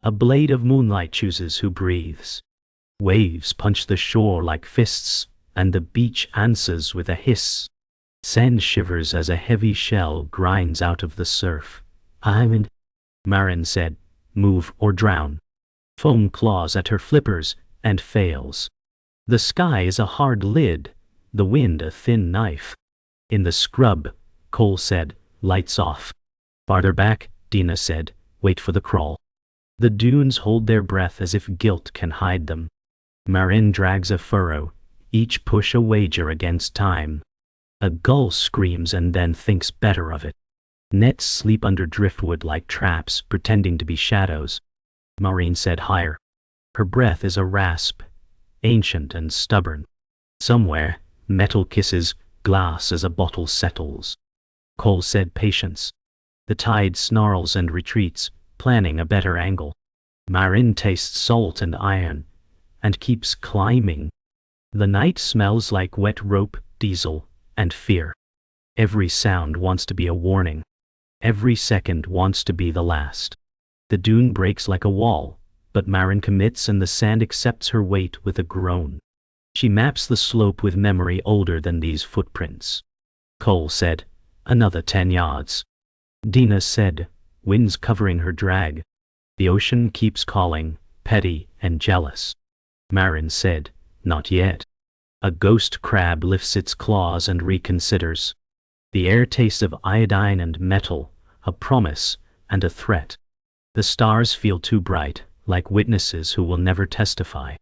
A blade of moonlight chooses who breathes. Waves punch the shore like fists, and the beach answers with a hiss. Sand shivers as a heavy shell grinds out of the surf. "I'm in," Marin said. "Move or drown." Foam claws at her flippers and fails. The sky is a hard lid, the wind a thin knife. "In the scrub," Cole said. "Lights off." "Farther back," Dina said. "Wait for the crawl." The dunes hold their breath as if guilt can hide them. Marin drags a furrow, each push a wager against time. A gull screams and then thinks better of it. Nets sleep under driftwood like traps, pretending to be shadows. Maureen said higher. Her breath is a rasp, ancient and stubborn. Somewhere, metal kisses glass as a bottle settles. Cole said patience. The tide snarls and retreats, planning a better angle. Marin tastes salt and iron, and keeps climbing. The night smells like wet rope, diesel, and fear. Every sound wants to be a warning. Every second wants to be the last. The dune breaks like a wall, but Marin commits and the sand accepts her weight with a groan. She maps the slope with memory older than these footprints. Cole said, "Another 10 yards." Dina said, "Wind's covering her drag." The ocean keeps calling, petty and jealous. Marin said, "Not yet." A ghost crab lifts its claws and reconsiders. The air tastes of iodine and metal, a promise and a threat. The stars feel too bright, like witnesses who will never testify.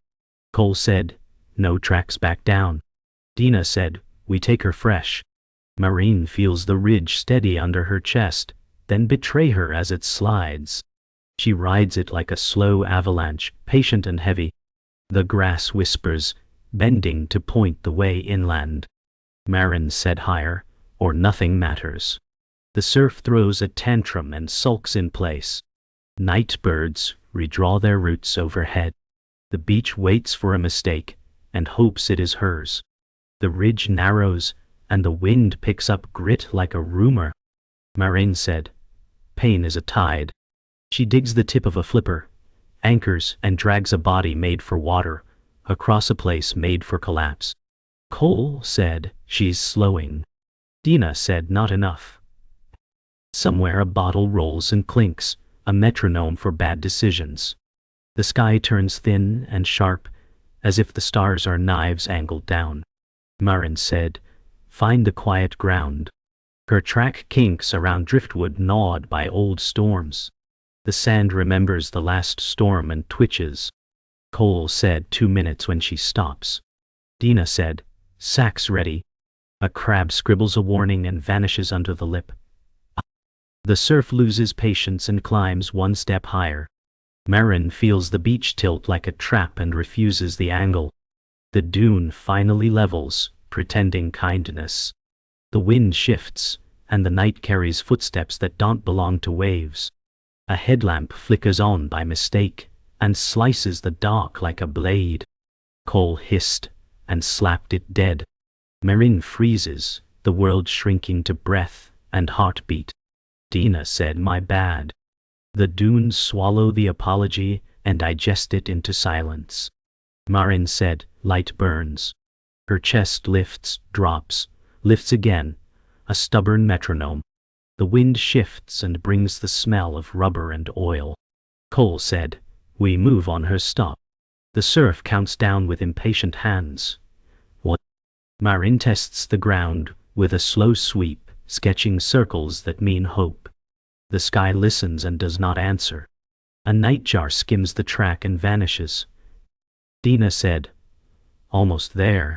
Cole said, "No tracks back down." Dina said, "We take her fresh." Marin feels the ridge steady under her chest, then betray her as it slides. She rides it like a slow avalanche, patient and heavy. The grass whispers, bending to point the way inland. Marin said higher, "Or nothing matters." The surf throws a tantrum and sulks in place. Night birds redraw their roots overhead. The beach waits for a mistake and hopes it is hers. The ridge narrows and the wind picks up grit like a rumor. Marin said, "Pain is a tide." She digs the tip of a flipper, anchors and drags a body made for water across a place made for collapse. Cole said, "She's slowing." Dina said, "Not enough." Somewhere a bottle rolls and clinks, a metronome for bad decisions. The sky turns thin and sharp, as if the stars are knives angled down. Marin said, "Find the quiet ground." Her track kinks around driftwood gnawed by old storms. The sand remembers the last storm and twitches. Cole said 2 minutes when she stops. Dina said, "Sacks ready." A crab scribbles a warning and vanishes under the lip. The surf loses patience and climbs 1 step higher. Marin feels the beach tilt like a trap and refuses the angle. The dune finally levels, pretending kindness. The wind shifts, and the night carries footsteps that don't belong to waves. A headlamp flickers on by mistake and slices the dark like a blade. Cole hissed and slapped it dead. Marin freezes, the world shrinking to breath and heartbeat. Dina said, "My bad." The dunes swallow the apology and digest it into silence. Marin said, "Light burns." Her chest lifts, drops, lifts again, a stubborn metronome. The wind shifts and brings the smell of rubber and oil. Cole said, "We move on her stop." The surf counts down with impatient hands. What? Marin tests the ground with a slow sweep, sketching circles that mean hope. The sky listens and does not answer. A nightjar skims the track and vanishes. Dina said, "Almost there."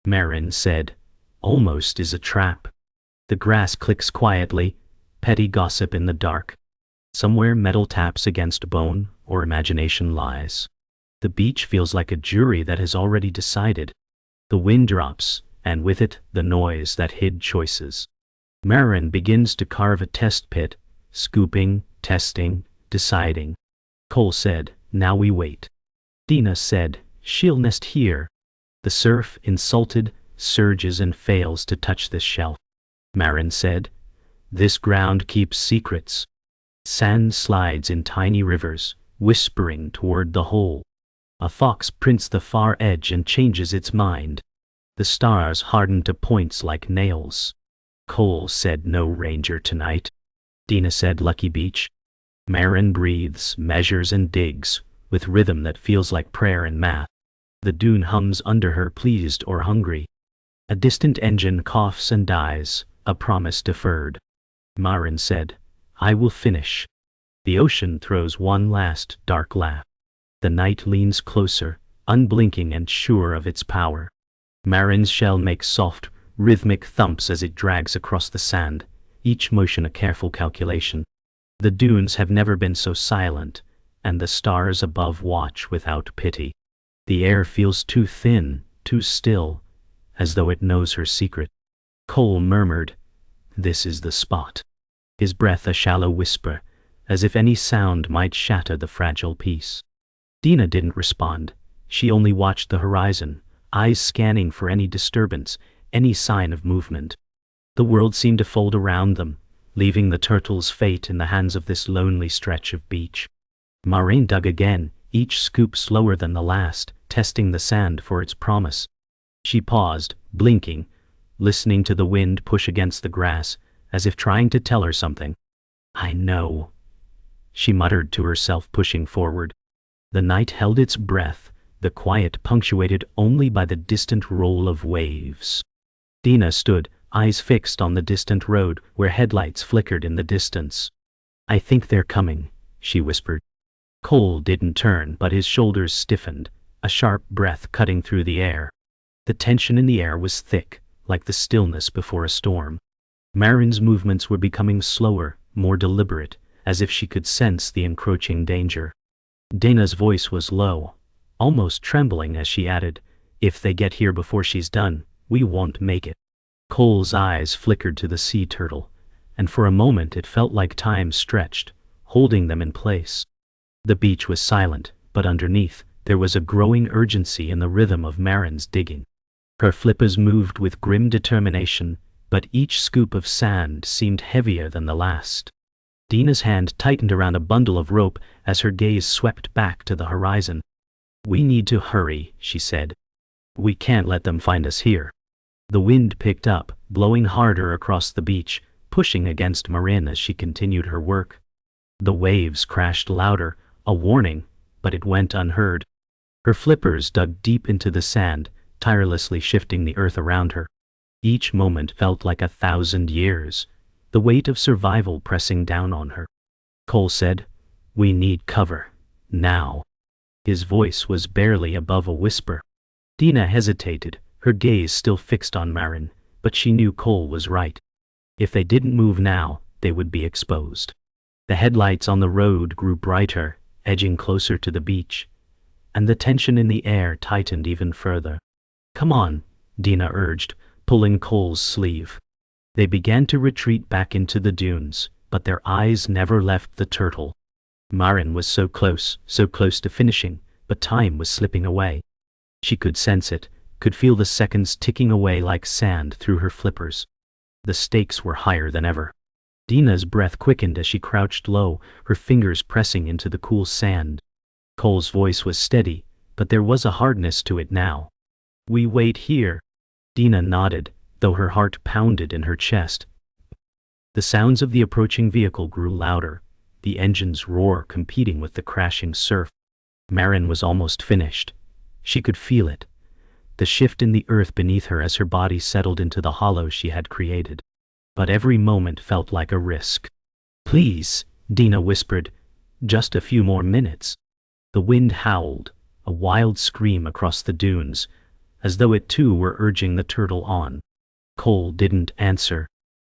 Marin said, "Almost is a trap." The grass clicks quietly, petty gossip in the dark. Somewhere metal taps against bone or imagination lies. The beach feels like a jury that has already decided. The wind drops, and with it, the noise that hid choices. Marin begins to carve a test pit, scooping, testing, deciding. Cole said, "Now we wait." Dina said, "She'll nest here." The surf, insulted, surges and fails to touch this shelf. Marin said, "This ground keeps secrets." Sand slides in tiny rivers, whispering toward the hole. A fox prints the far edge and changes its mind. The stars harden to points like nails. Cole said no ranger tonight. Dina said lucky beach. Marin breathes, measures and digs, with rhythm that feels like prayer and math. The dune hums under her, pleased or hungry. A distant engine coughs and dies, a promise deferred. Marin said, I will finish. The ocean throws one last dark laugh. The night leans closer, unblinking and sure of its power. Marin's shell makes soft, rhythmic thumps as it drags across the sand, each motion a careful calculation. The dunes have never been so silent, and the stars above watch without pity. The air feels too thin, too still, as though it knows her secret. Cole murmured, this is the spot. His breath a shallow whisper, as if any sound might shatter the fragile peace. Dina didn't respond. She only watched the horizon, eyes scanning for any disturbance, any sign of movement. The world seemed to fold around them, leaving the turtle's fate in the hands of this lonely stretch of beach. Marin dug again, each scoop slower than the last, testing the sand for its promise. She paused, blinking, listening to the wind push against the grass, as if trying to tell her something. I know, she muttered to herself, pushing forward. The night held its breath, the quiet punctuated only by the distant roll of waves. Dina stood, eyes fixed on the distant road where headlights flickered in the distance. I think they're coming, she whispered. Cole didn't turn, but his shoulders stiffened, a sharp breath cutting through the air. The tension in the air was thick, like the stillness before a storm. Marin's movements were becoming slower, more deliberate, as if she could sense the encroaching danger. Dana's voice was low, almost trembling as she added, if they get here before she's done, we won't make it. Cole's eyes flickered to the sea turtle, and for a moment it felt like time stretched, holding them in place. The beach was silent, but underneath, there was a growing urgency in the rhythm of Marin's digging. Her flippers moved with grim determination, but each scoop of sand seemed heavier than the last. Dina's hand tightened around a bundle of rope as her gaze swept back to the horizon. We need to hurry, she said. We can't let them find us here. The wind picked up, blowing harder across the beach, pushing against Marin as she continued her work. The waves crashed louder, a warning, but it went unheard. Her flippers dug deep into the sand, tirelessly shifting the earth around her. Each moment felt like 1,000 years, the weight of survival pressing down on her. Cole said, we need cover, now. His voice was barely above a whisper. Dina hesitated, her gaze still fixed on Marin, but she knew Cole was right. If they didn't move now, they would be exposed. The headlights on the road grew brighter, edging closer to the beach, and the tension in the air tightened even further. Come on, Dina urged, pulling Cole's sleeve. They began to retreat back into the dunes, but their eyes never left the turtle. Marin was so close to finishing, but time was slipping away. She could sense it, could feel the seconds ticking away like sand through her flippers. The stakes were higher than ever. Dina's breath quickened as she crouched low, her fingers pressing into the cool sand. Cole's voice was steady, but there was a hardness to it now. We wait here. Dina nodded, though her heart pounded in her chest. The sounds of the approaching vehicle grew louder, the engine's roar competing with the crashing surf. Marin was almost finished. She could feel it, the shift in the earth beneath her as her body settled into the hollow she had created. But every moment felt like a risk. Please, Dina whispered, just a few more minutes. The wind howled, a wild scream across the dunes, as though it too were urging the turtle on. Cole didn't answer.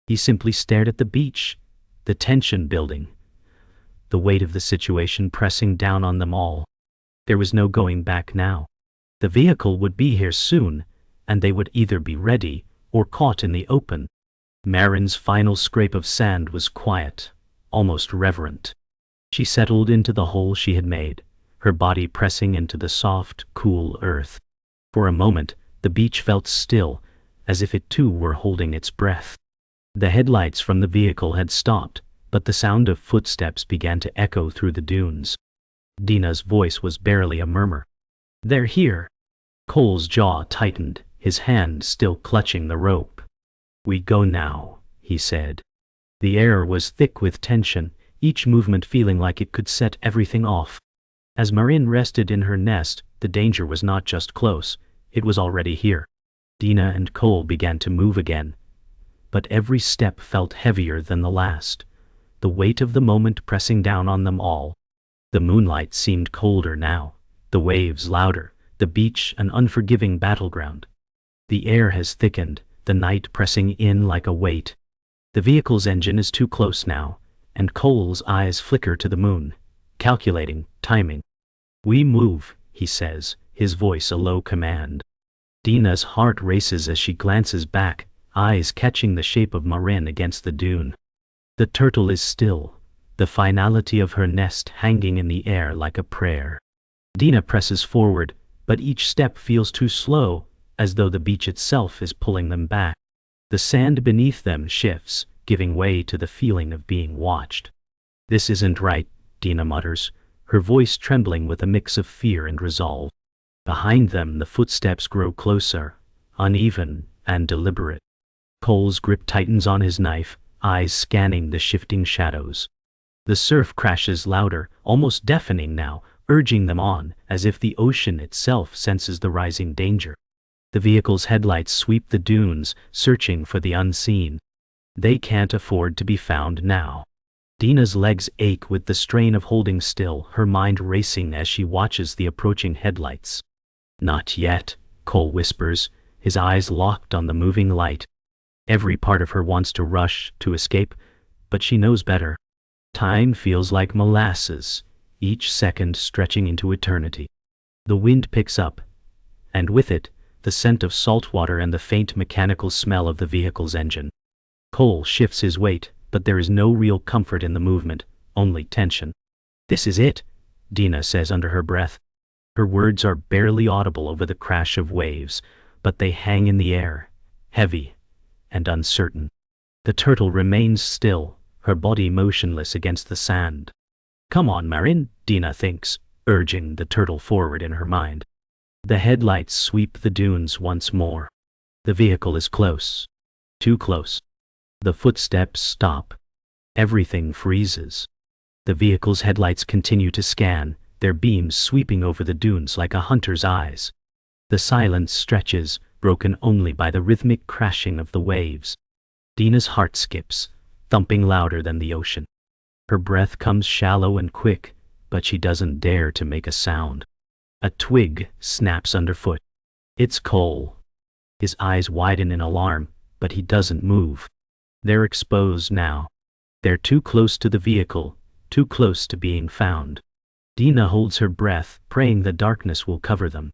He simply stared at the beach, the tension building, the weight of the situation pressing down on them all. There was no going back now. The vehicle would be here soon, and they would either be ready or caught in the open. Marin's final scrape of sand was quiet, almost reverent. She settled into the hole she had made, her body pressing into the soft, cool earth. For a moment, the beach felt still, as if it too were holding its breath. The headlights from the vehicle had stopped, but the sound of footsteps began to echo through the dunes. Dina's voice was barely a murmur. "They're here." Cole's jaw tightened, his hand still clutching the rope. "We go now," he said. The air was thick with tension, each movement feeling like it could set everything off. As Marin rested in her nest, the danger was not just close, it was already here. Dina and Cole began to move again, but every step felt heavier than the last, the weight of the moment pressing down on them all. The moonlight seemed colder now, the waves louder, the beach an unforgiving battleground. The air has thickened, the night pressing in like a weight. The vehicle's engine is too close now, and Cole's eyes flicker to the moon, calculating, timing. "We move," he says, his voice a low command. Dina's heart races as she glances back, eyes catching the shape of Marin against the dune. The turtle is still, the finality of her nest hanging in the air like a prayer. Dina presses forward, but each step feels too slow, as though the beach itself is pulling them back. The sand beneath them shifts, giving way to the feeling of being watched. "This isn't right," Dina mutters, her voice trembling with a mix of fear and resolve. Behind them the footsteps grow closer, uneven and deliberate. Cole's grip tightens on his knife, eyes scanning the shifting shadows. The surf crashes louder, almost deafening now, urging them on, as if the ocean itself senses the rising danger. The vehicle's headlights sweep the dunes, searching for the unseen. They can't afford to be found now. Dina's legs ache with the strain of holding still, her mind racing as she watches the approaching headlights. "Not yet," Cole whispers, his eyes locked on the moving light. Every part of her wants to rush, to escape, but she knows better. Time feels like molasses, each second stretching into eternity. The wind picks up, and with it, the scent of salt water and the faint mechanical smell of the vehicle's engine. Cole shifts his weight, but there is no real comfort in the movement, only tension. "This is it," Dina says under her breath. Her words are barely audible over the crash of waves, but they hang in the air, heavy and uncertain. The turtle remains still, her body motionless against the sand. "Come on, Marin," Dina thinks, urging the turtle forward in her mind. The headlights sweep the dunes once more. The vehicle is close. Too close. The footsteps stop. Everything freezes. The vehicle's headlights continue to scan, their beams sweeping over the dunes like a hunter's eyes. The silence stretches, broken only by the rhythmic crashing of the waves. Dina's heart skips, thumping louder than the ocean. Her breath comes shallow and quick, but she doesn't dare to make a sound. A twig snaps underfoot. It's Cole. His eyes widen in alarm, but he doesn't move. They're exposed now. They're too close to the vehicle, too close to being found. Dina holds her breath, praying the darkness will cover them.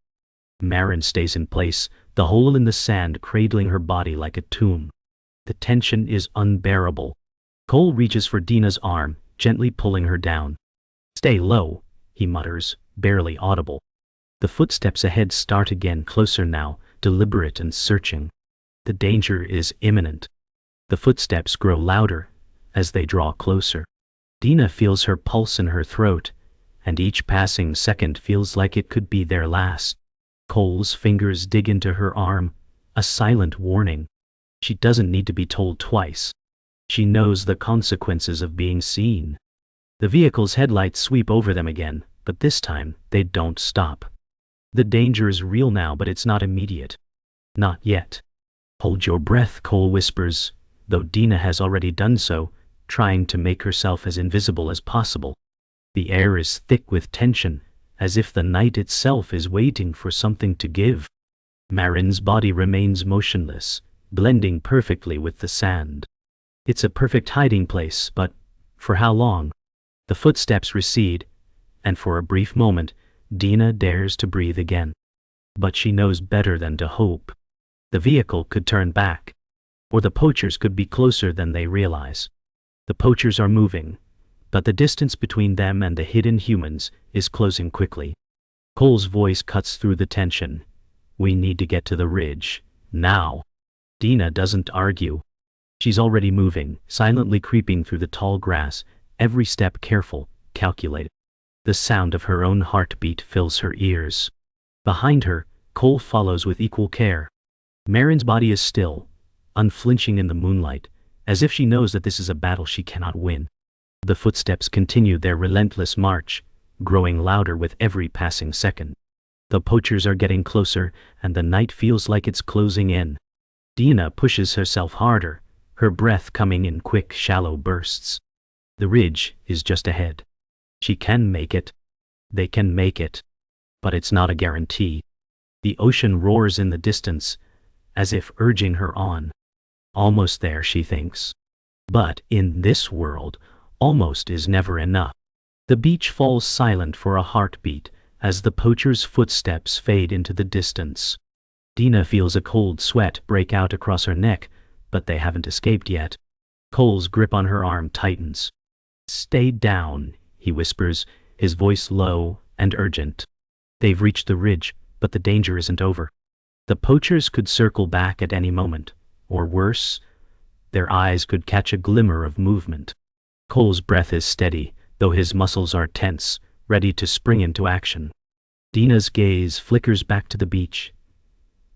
Marin stays in place, the hole in the sand cradling her body like a tomb. The tension is unbearable. Cole reaches for Dina's arm, gently pulling her down. "Stay low," he mutters, barely audible. The footsteps ahead start again, closer now, deliberate and searching. The danger is imminent. The footsteps grow louder as they draw closer. Dina feels her pulse in her throat, and each passing second feels like it could be their last. Cole's fingers dig into her arm, a silent warning. She doesn't need to be told twice. She knows the consequences of being seen. The vehicle's headlights sweep over them again, but this time they don't stop. The danger is real now, but it's not immediate. Not yet. "Hold your breath," Cole whispers, though Dina has already done so, trying to make herself as invisible as possible. The air is thick with tension, as if the night itself is waiting for something to give. Marin's body remains motionless, blending perfectly with the sand. It's a perfect hiding place, but for how long? The footsteps recede, and for a brief moment, Dina dares to breathe again. But she knows better than to hope. The vehicle could turn back, or the poachers could be closer than they realize. The poachers are moving, but the distance between them and the hidden humans is closing quickly. Cole's voice cuts through the tension. "We need to get to the ridge, now." Dina doesn't argue. She's already moving, silently creeping through the tall grass, every step careful, calculated. The sound of her own heartbeat fills her ears. Behind her, Cole follows with equal care. Marin's body is still, unflinching in the moonlight, as if she knows that this is a battle she cannot win. The footsteps continue their relentless march, growing louder with every passing second. The poachers are getting closer, and the night feels like it's closing in. Dina pushes herself harder, her breath coming in quick, shallow bursts. The ridge is just ahead. She can make it. They can make it. But it's not a guarantee. The ocean roars in the distance, as if urging her on. Almost there, she thinks. But in this world, almost is never enough. The beach falls silent for a heartbeat as the poacher's footsteps fade into the distance. Dina feels a cold sweat break out across her neck, but they haven't escaped yet. Cole's grip on her arm tightens. "Stay down," he whispers, his voice low and urgent. They've reached the ridge, but the danger isn't over. The poachers could circle back at any moment, or worse, their eyes could catch a glimmer of movement. Cole's breath is steady, though his muscles are tense, ready to spring into action. Dina's gaze flickers back to the beach,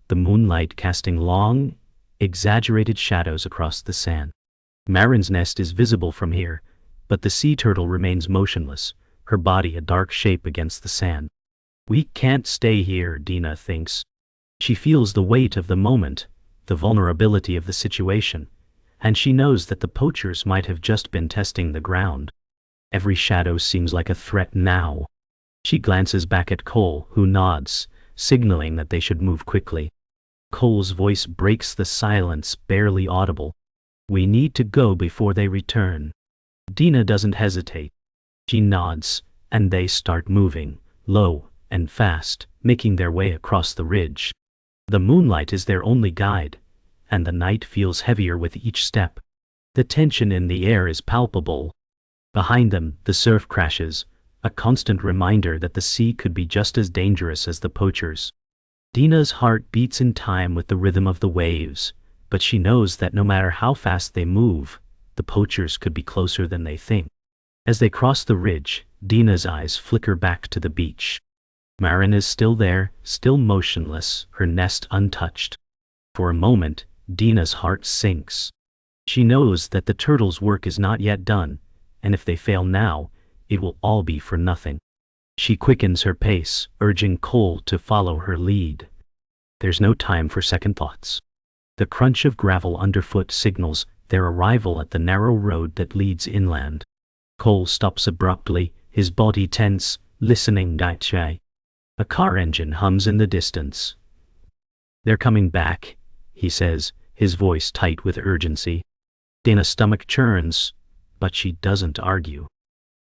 the moonlight casting long, exaggerated shadows across the sand. Marin's nest is visible from here, but the sea turtle remains motionless, her body a dark shape against the sand. We can't stay here, Dina thinks. She feels the weight of the moment, the vulnerability of the situation, and she knows that the poachers might have just been testing the ground. Every shadow seems like a threat now. She glances back at Cole, who nods, signaling that they should move quickly. Cole's voice breaks the silence, barely audible. We need to go before they return. Dina doesn't hesitate. She nods, and they start moving, low and fast, making their way across the ridge. The moonlight is their only guide, and the night feels heavier with each step. The tension in the air is palpable. Behind them, the surf crashes, a constant reminder that the sea could be just as dangerous as the poachers. Dina's heart beats in time with the rhythm of the waves, but she knows that no matter how fast they move, the poachers could be closer than they think. As they cross the ridge, Dina's eyes flicker back to the beach. Marin is still there, still motionless, her nest untouched. For a moment, Dina's heart sinks. She knows that the turtle's work is not yet done, and if they fail now, it will all be for nothing. She quickens her pace, urging Cole to follow her lead. There's no time for second thoughts. The crunch of gravel underfoot signals their arrival at the narrow road that leads inland. Cole stops abruptly, his body tense, listening. A car engine hums in the distance. They're coming back, he says, his voice tight with urgency. Dina's stomach churns, but she doesn't argue.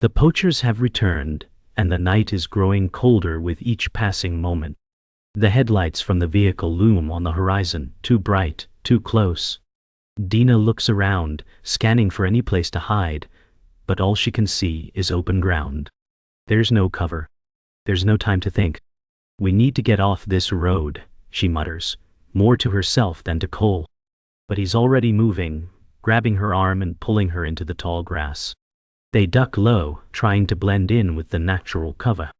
The poachers have returned, and the night is growing colder with each passing moment. The headlights from the vehicle loom on the horizon, too bright, too close. Dina looks around, scanning for any place to hide, but all she can see is open ground. There's no cover. There's no time to think. We need to get off this road, she mutters, more to herself than to Cole. But he's already moving, grabbing her arm and pulling her into the tall grass. They duck low, trying to blend in with the natural cover.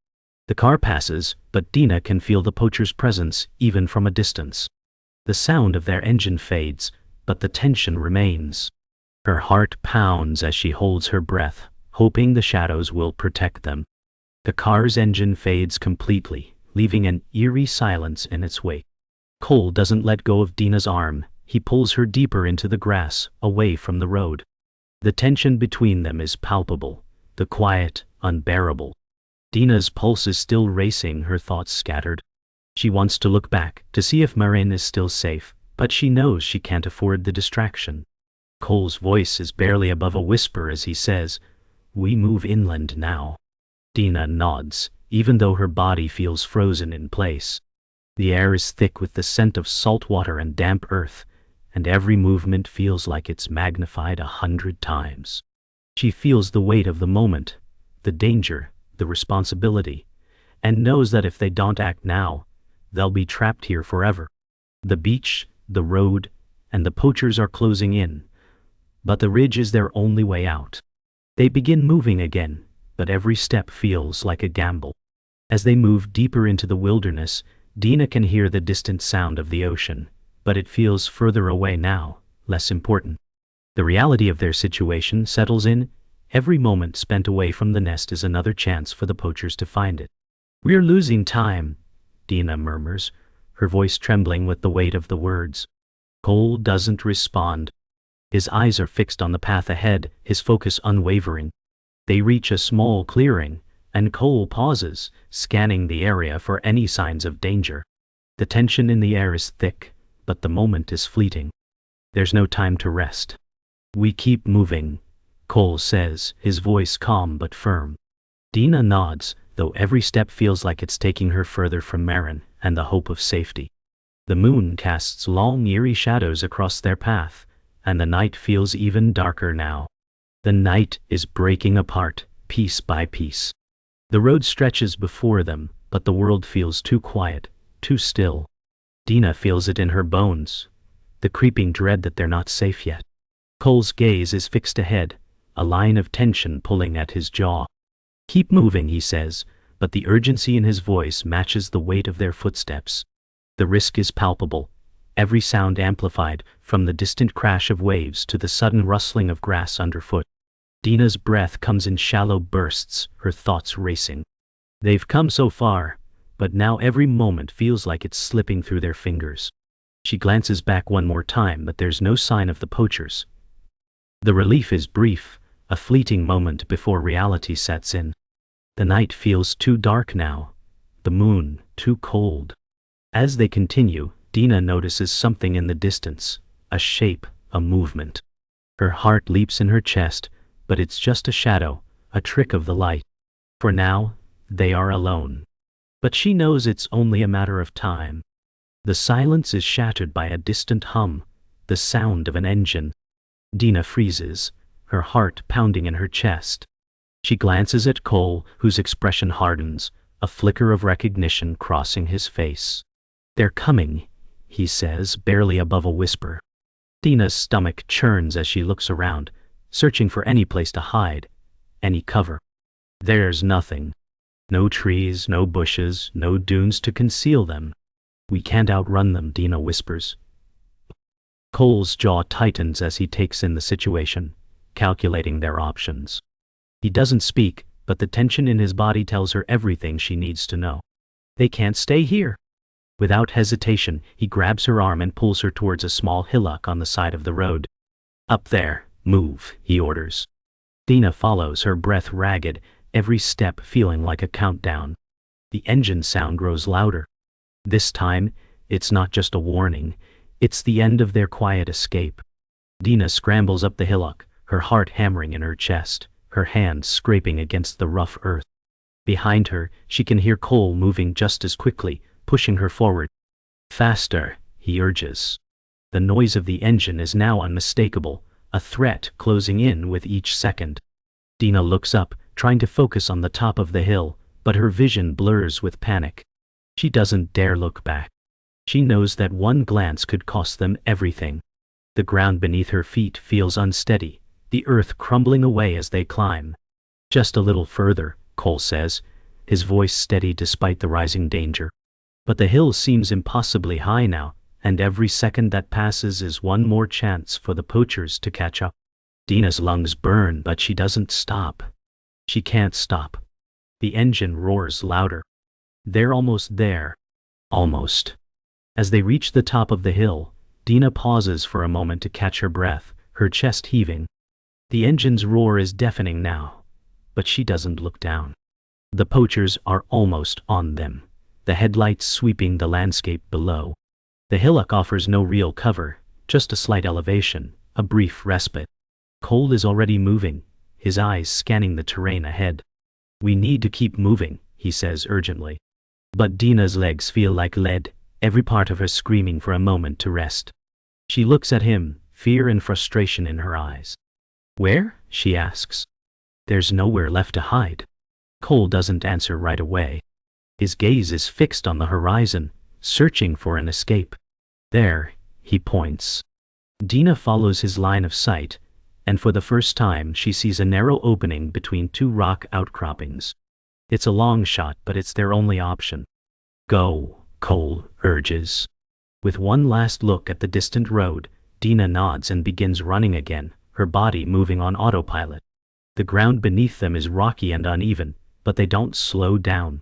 The car passes, but Dina can feel the poacher's presence even from a distance. The sound of their engine fades, but the tension remains. Her heart pounds as she holds her breath, hoping the shadows will protect them. The car's engine fades completely, leaving an eerie silence in its wake. Cole doesn't let go of Dina's arm. He pulls her deeper into the grass, away from the road. The tension between them is palpable, the quiet, unbearable. Dina's pulse is still racing, her thoughts scattered. She wants to look back, to see if Marin is still safe, but she knows she can't afford the distraction. Cole's voice is barely above a whisper as he says, "We move inland now." Dina nods, even though her body feels frozen in place. The air is thick with the scent of salt water and damp earth, and every movement feels like it's magnified 100 times. She feels the weight of the moment, the danger, the responsibility, and knows that if they don't act now, they'll be trapped here forever. The beach, the road, and the poachers are closing in, but the ridge is their only way out. They begin moving again, but every step feels like a gamble. As they move deeper into the wilderness, Dina can hear the distant sound of the ocean, but it feels further away now, less important. The reality of their situation settles in. Every moment spent away from the nest is another chance for the poachers to find it. "We're losing time," Dina murmurs, her voice trembling with the weight of the words. Cole doesn't respond. His eyes are fixed on the path ahead, his focus unwavering. They reach a small clearing, and Cole pauses, scanning the area for any signs of danger. The tension in the air is thick, but the moment is fleeting. There's no time to rest. "We keep moving," Cole says, his voice calm but firm. Dina nods, though every step feels like it's taking her further from Marin and the hope of safety. The moon casts long, eerie shadows across their path, and the night feels even darker now. The night is breaking apart, piece by piece. The road stretches before them, but the world feels too quiet, too still. Dina feels it in her bones, the creeping dread that they're not safe yet. Cole's gaze is fixed ahead, a line of tension pulling at his jaw. "Keep moving," he says, but the urgency in his voice matches the weight of their footsteps. The risk is palpable, every sound amplified, from the distant crash of waves to the sudden rustling of grass underfoot. Dina's breath comes in shallow bursts, her thoughts racing. They've come so far, but now every moment feels like it's slipping through their fingers. She glances back one more time, but there's no sign of the poachers. The relief is brief, a fleeting moment before reality sets in. The night feels too dark now, the moon too cold. As they continue, Dina notices something in the distance, a shape, a movement. Her heart leaps in her chest, but it's just a shadow, a trick of the light. For now, they are alone. But she knows it's only a matter of time. The silence is shattered by a distant hum, the sound of an engine. Dina freezes, her heart pounding in her chest. She glances at Cole, whose expression hardens, a flicker of recognition crossing his face. "They're coming," he says, barely above a whisper. Dina's stomach churns as she looks around, searching for any place to hide, any cover. There's nothing. No trees, no bushes, no dunes to conceal them. "We can't outrun them," Dina whispers. Cole's jaw tightens as he takes in the situation, calculating their options. He doesn't speak, but the tension in his body tells her everything she needs to know. They can't stay here. Without hesitation, he grabs her arm and pulls her towards a small hillock on the side of the road. "Up there, move," he orders. Dina follows, her breath ragged, every step feeling like a countdown. The engine sound grows louder. This time, it's not just a warning, it's the end of their quiet escape. Dina scrambles up the hillock, her heart hammering in her chest, her hands scraping against the rough earth. Behind her, she can hear Cole moving just as quickly, pushing her forward. "Faster," he urges. The noise of the engine is now unmistakable, a threat closing in with each second. Dina looks up, trying to focus on the top of the hill, but her vision blurs with panic. She doesn't dare look back. She knows that one glance could cost them everything. The ground beneath her feet feels unsteady, the earth crumbling away as they climb. "Just a little further," Cole says, his voice steady despite the rising danger. But the hill seems impossibly high now, and every second that passes is one more chance for the poachers to catch up. Dina's lungs burn, but she doesn't stop. She can't stop. The engine roars louder. They're almost there. Almost. As they reach the top of the hill, Dina pauses for a moment to catch her breath, her chest heaving. The engine's roar is deafening now, but she doesn't look down. The poachers are almost on them, the headlights sweeping the landscape below. The hillock offers no real cover, just a slight elevation, a brief respite. Cole is already moving, his eyes scanning the terrain ahead. "We need to keep moving," he says urgently. But Dina's legs feel like lead, every part of her screaming for a moment to rest. She looks at him, fear and frustration in her eyes. "Where?" she asks. "There's nowhere left to hide." Cole doesn't answer right away. His gaze is fixed on the horizon, searching for an escape. "There," he points. Dina follows his line of sight, and for the first time she sees a narrow opening between two rock outcroppings. It's a long shot, but it's their only option. Go, Cole urges. With one last look at the distant road, Dina nods and begins running again, her body moving on autopilot. The ground beneath them is rocky and uneven, but they don't slow down.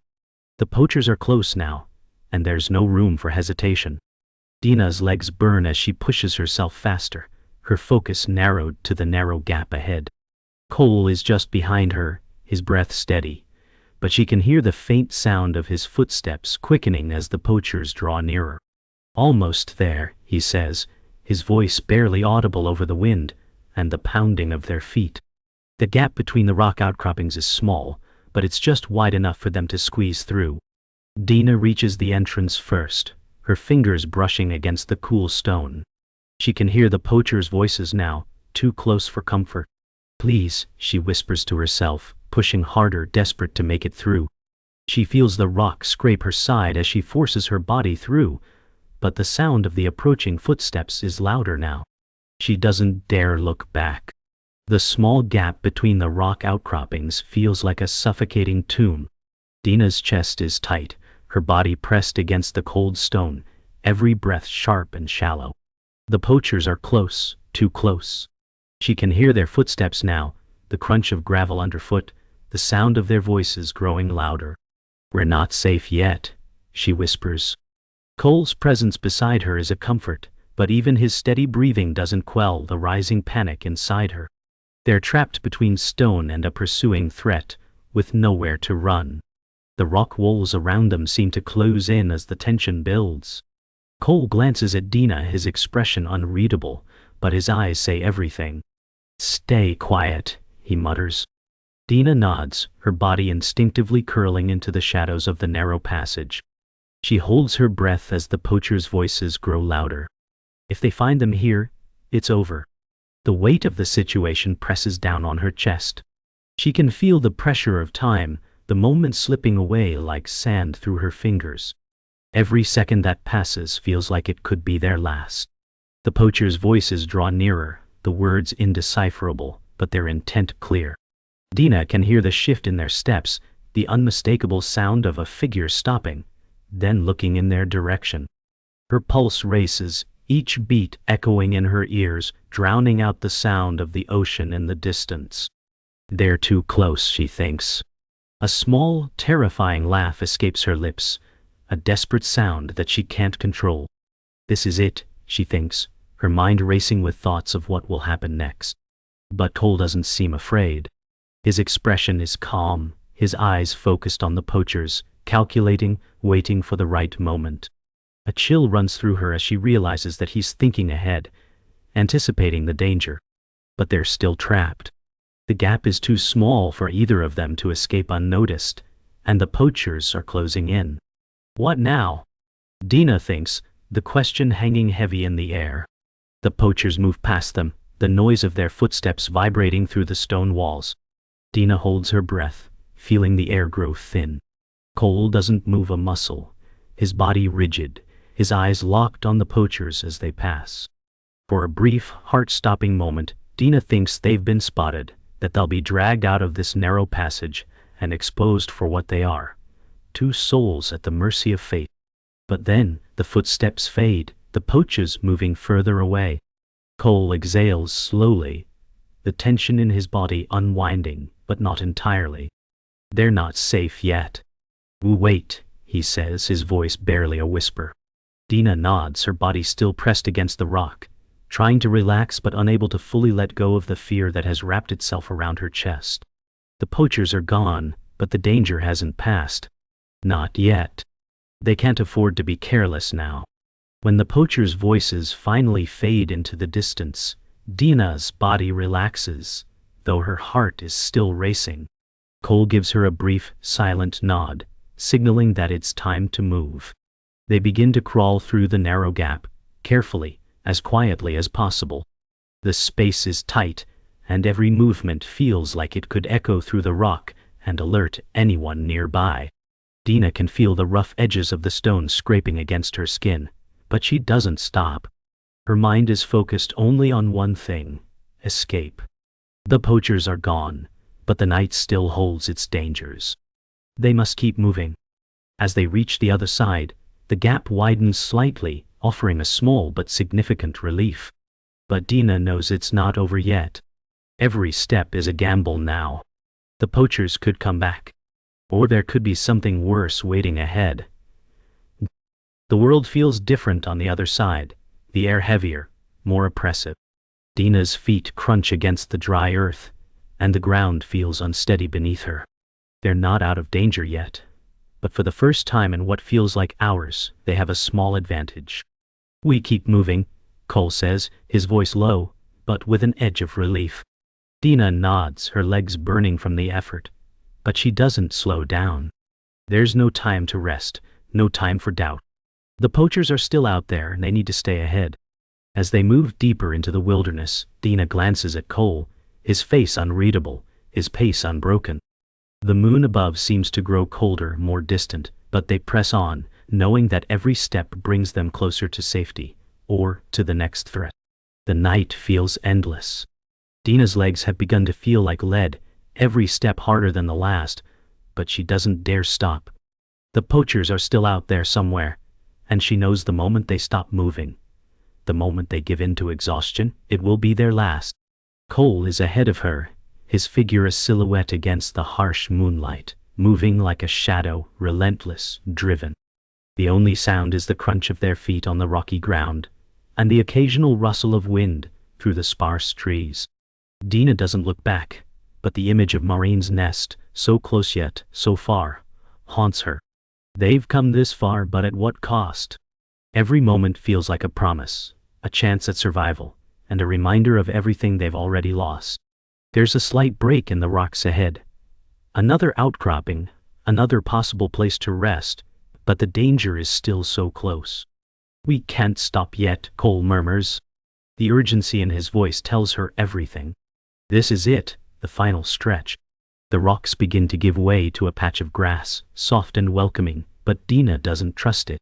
The poachers are close now, and there's no room for hesitation. Dina's legs burn as she pushes herself faster, her focus narrowed to the narrow gap ahead. Cole is just behind her, his breath steady, but she can hear the faint sound of his footsteps quickening as the poachers draw nearer. Almost there, he says, his voice barely audible over the wind and the pounding of their feet. The gap between the rock outcroppings is small, but it's just wide enough for them to squeeze through. Dina reaches the entrance first, her fingers brushing against the cool stone. She can hear the poachers' voices now, too close for comfort. Please, she whispers to herself, pushing harder, desperate to make it through. She feels the rock scrape her side as she forces her body through, but the sound of the approaching footsteps is louder now. She doesn't dare look back. The small gap between the rock outcroppings feels like a suffocating tomb. Dina's chest is tight, her body pressed against the cold stone, every breath sharp and shallow. The poachers are close, too close. She can hear their footsteps now, the crunch of gravel underfoot, the sound of their voices growing louder. We're not safe yet, she whispers. Cole's presence beside her is a comfort, but even his steady breathing doesn't quell the rising panic inside her. They're trapped between stone and a pursuing threat, with nowhere to run. The rock walls around them seem to close in as the tension builds. Cole glances at Dina, his expression unreadable, but his eyes say everything. Stay quiet, he mutters. Dina nods, her body instinctively curling into the shadows of the narrow passage. She holds her breath as the poachers' voices grow louder. If they find them here, it's over. The weight of the situation presses down on her chest. She can feel the pressure of time, the moments slipping away like sand through her fingers. Every second that passes feels like it could be their last. The poachers' voices draw nearer, the words indecipherable, but their intent clear. Dina can hear the shift in their steps, the unmistakable sound of a figure stopping, then looking in their direction. Her pulse races, each beat echoing in her ears, drowning out the sound of the ocean in the distance. They're too close, she thinks. A small, terrifying laugh escapes her lips, a desperate sound that she can't control. This is it, she thinks, her mind racing with thoughts of what will happen next. But Cole doesn't seem afraid. His expression is calm, his eyes focused on the poachers, calculating, waiting for the right moment. A chill runs through her as she realizes that he's thinking ahead, anticipating the danger. But they're still trapped. The gap is too small for either of them to escape unnoticed, and the poachers are closing in. What now? Dina thinks, the question hanging heavy in the air. The poachers move past them, the noise of their footsteps vibrating through the stone walls. Dina holds her breath, feeling the air grow thin. Cole doesn't move a muscle, his body rigid, his eyes locked on the poachers as they pass. For a brief, heart-stopping moment, Dina thinks they've been spotted, that they'll be dragged out of this narrow passage and exposed for what they are, two souls at the mercy of fate. But then, the footsteps fade, the poachers moving further away. Cole exhales slowly, the tension in his body unwinding, but not entirely. They're not safe yet. Wait, he says, his voice barely a whisper. Dina nods, her body still pressed against the rock, trying to relax but unable to fully let go of the fear that has wrapped itself around her chest. The poachers are gone, but the danger hasn't passed. Not yet. They can't afford to be careless now. When the poachers' voices finally fade into the distance, Dina's body relaxes, though her heart is still racing. Cole gives her a brief, silent nod, signaling that it's time to move. They begin to crawl through the narrow gap, carefully, as quietly as possible. The space is tight, and every movement feels like it could echo through the rock and alert anyone nearby. Dina can feel the rough edges of the stone scraping against her skin, but she doesn't stop. Her mind is focused only on one thing: escape. The poachers are gone, but the night still holds its dangers. They must keep moving. As they reach the other side, the gap widens slightly, offering a small but significant relief. But Dina knows it's not over yet. Every step is a gamble now. The poachers could come back. Or there could be something worse waiting ahead. The world feels different on the other side, the air heavier, more oppressive. Dina's feet crunch against the dry earth, and the ground feels unsteady beneath her. They're not out of danger yet, but for the first time in what feels like hours, they have a small advantage. "We keep moving," Cole says, his voice low, but with an edge of relief. Dina nods, her legs burning from the effort, but she doesn't slow down. There's no time to rest, no time for doubt. The poachers are still out there and they need to stay ahead. As they move deeper into the wilderness, Dina glances at Cole, his face unreadable, his pace unbroken. The moon above seems to grow colder, more distant, but they press on, knowing that every step brings them closer to safety, or to the next threat. The night feels endless. Dina's legs have begun to feel like lead, every step harder than the last, but she doesn't dare stop. The poachers are still out there somewhere, and she knows the moment they stop moving, the moment they give in to exhaustion, it will be their last. Cole is ahead of her, his figure a silhouette against the harsh moonlight, moving like a shadow, relentless, driven. The only sound is the crunch of their feet on the rocky ground, and the occasional rustle of wind through the sparse trees. Dina doesn't look back, but the image of Maureen's nest, so close yet so far, haunts her. They've come this far, but at what cost? Every moment feels like a promise, a chance at survival, and a reminder of everything they've already lost. There's a slight break in the rocks ahead. Another outcropping, another possible place to rest, but the danger is still so close. "We can't stop yet," Cole murmurs. The urgency in his voice tells her everything. This is it, the final stretch. The rocks begin to give way to a patch of grass, soft and welcoming, but Dina doesn't trust it.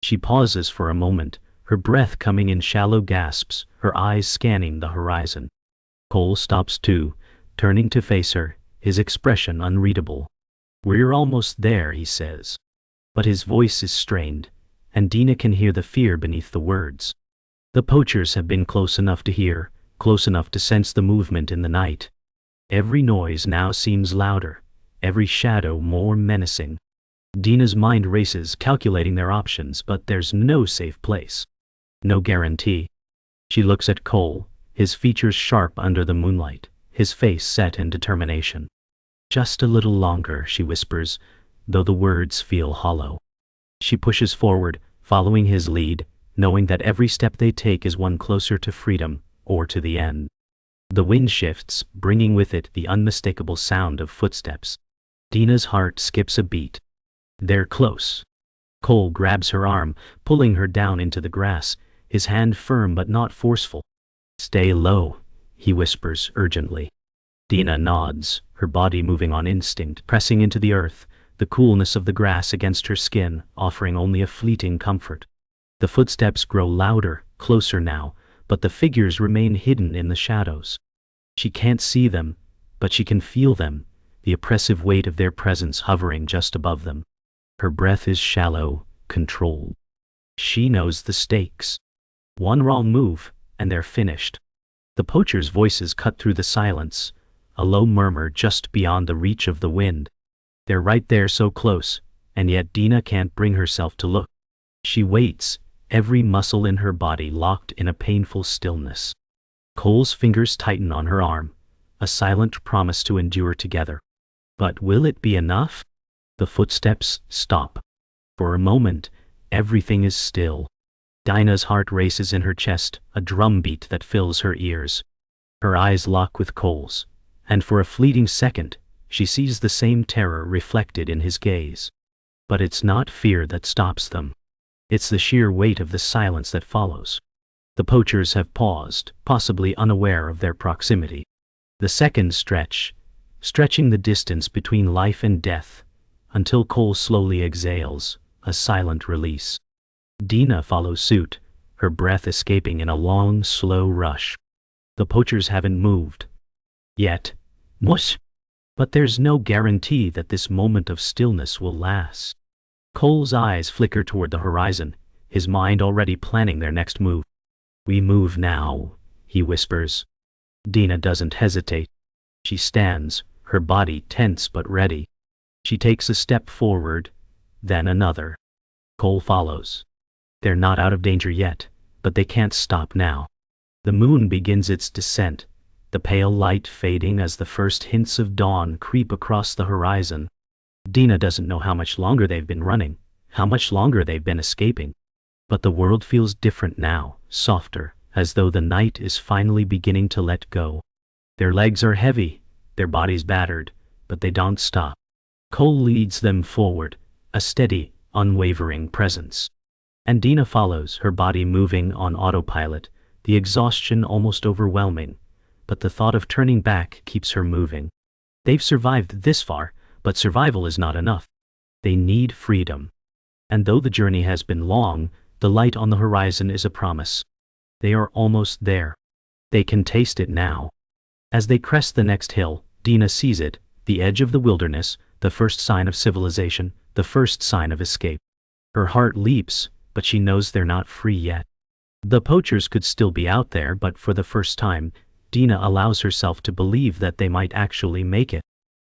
She pauses for a moment, her breath coming in shallow gasps, her eyes scanning the horizon. Cole stops too, turning to face her, his expression unreadable. "We're almost there," he says. But his voice is strained, and Dina can hear the fear beneath the words. The poachers have been close enough to hear, close enough to sense the movement in the night. Every noise now seems louder, every shadow more menacing. Dina's mind races, calculating their options, but there's no safe place. No guarantee. She looks at Cole, his features sharp under the moonlight, his face set in determination. "Just a little longer," she whispers, though the words feel hollow. She pushes forward, following his lead, knowing that every step they take is one closer to freedom, or to the end. The wind shifts, bringing with it the unmistakable sound of footsteps. Dina's heart skips a beat. They're close. Cole grabs her arm, pulling her down into the grass, his hand firm but not forceful. "Stay low," he whispers urgently. Dina nods, her body moving on instinct, pressing into the earth, the coolness of the grass against her skin offering only a fleeting comfort. The footsteps grow louder, closer now, but the figures remain hidden in the shadows. She can't see them, but she can feel them, the oppressive weight of their presence hovering just above them. Her breath is shallow, controlled. She knows the stakes. One wrong move, and they're finished. The poachers' voices cut through the silence, a low murmur just beyond the reach of the wind. They're right there, so close, and yet Dina can't bring herself to look. She waits, every muscle in her body locked in a painful stillness. Cole's fingers tighten on her arm, a silent promise to endure together. But will it be enough? The footsteps stop. For a moment, everything is still. Dina's heart races in her chest, a drumbeat that fills her ears. Her eyes lock with Cole's, and for a fleeting second, she sees the same terror reflected in his gaze. But it's not fear that stops them. It's the sheer weight of the silence that follows. The poachers have paused, possibly unaware of their proximity. The seconds stretch, stretching the distance between life and death, until Cole slowly exhales, a silent release. Dina follows suit, her breath escaping in a long, slow rush. The poachers haven't moved. Yet, mush! But there's no guarantee that this moment of stillness will last. Cole's eyes flicker toward the horizon, his mind already planning their next move. We move now, he whispers. Dina doesn't hesitate. She stands, her body tense but ready. She takes a step forward, then another. Cole follows. They're not out of danger yet, but they can't stop now. The moon begins its descent, the pale light fading as the first hints of dawn creep across the horizon. Dina doesn't know how much longer they've been running, how much longer they've been escaping. But the world feels different now, softer, as though the night is finally beginning to let go. Their legs are heavy, their bodies battered, but they don't stop. Cole leads them forward, a steady, unwavering presence. And Dina follows, her body moving on autopilot, the exhaustion almost overwhelming, but the thought of turning back keeps her moving. They've survived this far, but survival is not enough. They need freedom. And though the journey has been long, the light on the horizon is a promise. They are almost there. They can taste it now. As they crest the next hill, Dina sees it, the edge of the wilderness, the first sign of civilization, the first sign of escape. Her heart leaps, but she knows they're not free yet. The poachers could still be out there, but for the first time, Dina allows herself to believe that they might actually make it.